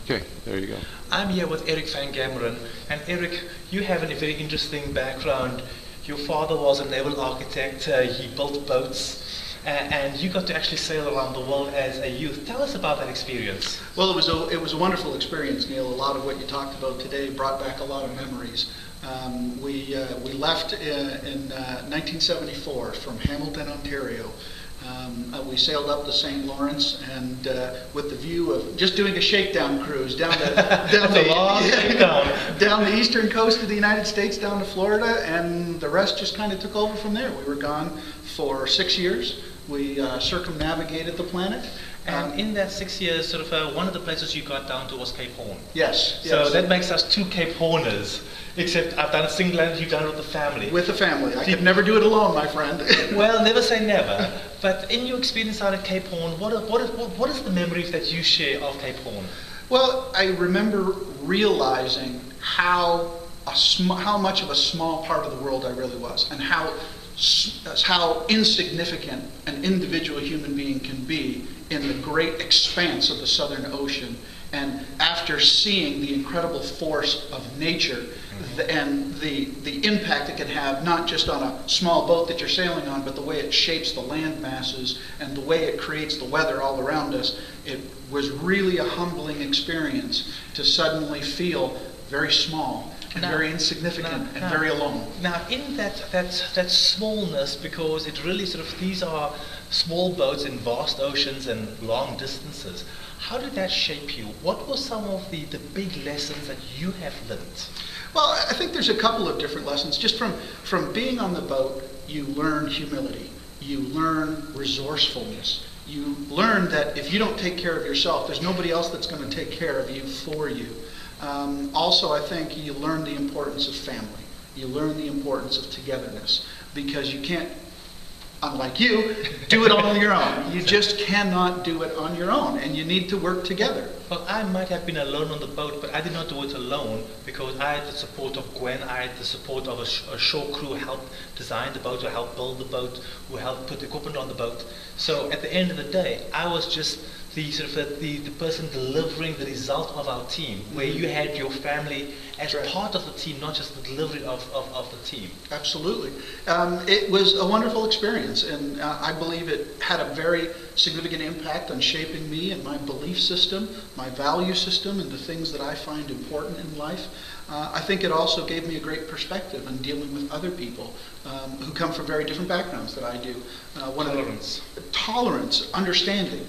Okay, there you go. I'm here with Eric van Gameren, and Eric, you have a very interesting background. Your father was a naval architect, he built boats, and you got to actually sail around the world as a youth. Tell us about that experience. Well, it was a wonderful experience, Neil. A lot of what you talked about today brought back a lot of memories. We left in 1974 from Hamilton, Ontario. We sailed up the St. Lawrence, and with the view of just doing a shakedown cruise down the eastern coast of the United States, down to Florida, and the rest just kind of took over from there. We were gone for 6 years. We circumnavigated the planet. And in that 6 years, sort of one of the places you got down to was Cape Horn. Yes. So that makes us two Cape Horners. Except I've done it single-handed, you've done it with the family. With the family. I could never do it alone, my friend. Well, never say never. But in your experience out at Cape Horn, what is the memories that you share of Cape Horn? Well, I remember realizing how much of a small part of the world I really was, and how insignificant an individual human being can be in the great expanse of the Southern Ocean. And after seeing the incredible force of nature and the impact it can have, not just on a small boat that you're sailing on, but the way it shapes the land masses and the way it creates the weather all around us, it was really a humbling experience to suddenly feel very small and very insignificant and very alone. Now, in that smallness, because it really sort of, these are small boats in vast oceans and long distances, how did that shape you? What were some of the big lessons that you have learned? Well, I think there's a couple of different lessons. Just from being on the boat, you learn humility. You learn resourcefulness. You learn that if you don't take care of yourself, there's nobody else that's going to take care of you for you. Also, I think you learn the importance of family. You learn the importance of togetherness, because you can't, unlike you, do it all on your own. You just cannot do it on your own, and you need to work together. Well, I might have been alone on the boat, but I did not do it alone, because I had the support of Gwen, I had the support of a shore crew who helped design the boat, who helped build the boat, who helped put the equipment on the boat. So at the end of the day, I was just the person delivering the result of our team, where you had your family as part of the team, not just the delivery of the team. Absolutely. It was a wonderful experience, and I believe it had a very significant impact on shaping me and my belief system, my value system, and the things that I find important in life. I think it also gave me a great perspective on dealing with other people who come from very different backgrounds than I do. Tolerance, understanding.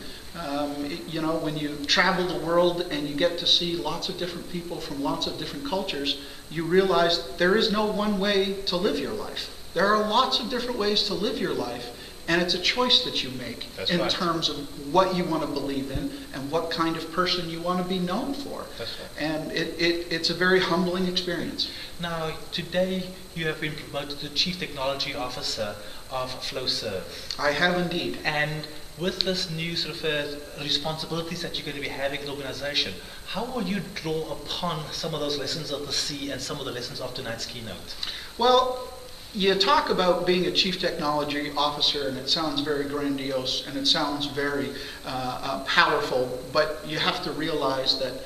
When you travel the world and you get to see lots of different people from lots of different cultures, you realize there is no one way to live your life. There are lots of different ways to live your life, and it's a choice that you make terms of what you want to believe in and what kind of person you want to be known for. That's right. And it's a very humbling experience. Now, today you have been promoted to Chief Technology Officer of FlowServe. I have indeed. And with this new sort of responsibilities that you're going to be having in the organization, how will you draw upon some of those lessons of the sea and some of the lessons of tonight's keynote? Well, you talk about being a chief technology officer, and it sounds very grandiose and it sounds very powerful, but you have to realize that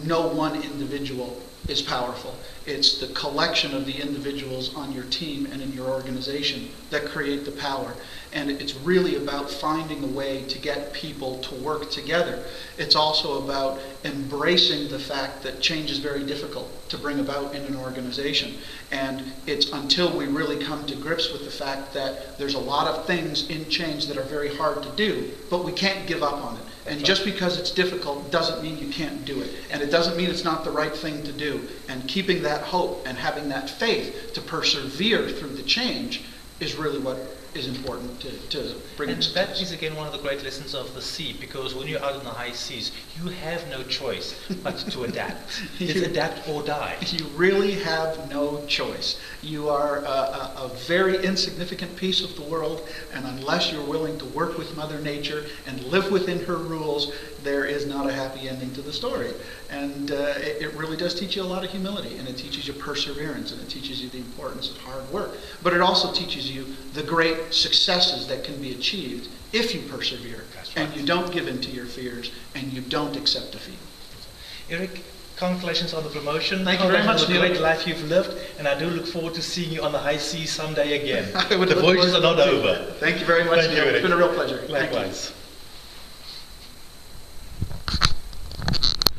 no one individual is powerful. It's the collection of the individuals on your team and in your organization that create the power. And it's really about finding a way to get people to work together. It's also about embracing the fact that change is very difficult to bring about in an organization. And it's until we really come to grips with the fact that there's a lot of things in change that are very hard to do, but we can't give up on it. And just because it's difficult doesn't mean you can't do it. And it doesn't mean it's not the right thing to do. And keeping that hope and having that faith to persevere through the change is really what is important to bring And success. that is again one of the great lessons of the sea, because when you're out in the high seas, you have no choice but to adapt. It's adapt or die. You really have no choice. You are a very insignificant piece of the world, and unless you're willing to work with Mother Nature and live within her rules, there is not a happy ending to the story. And it really does teach you a lot of humility, and it teaches you perseverance, and it teaches you the importance of hard work. But it also teaches you the great successes that can be achieved if you persevere, and you don't give in to your fears, and you don't accept defeat. Eric, congratulations on the promotion. Thank you very much, The Neil. great life you've lived, and I do look forward to seeing you on the high seas someday again. I would The look voyages forward are not to it. over. Thank you very much, Thank you, Neil. It's Eric. been a real pleasure. Thank you. Likewise.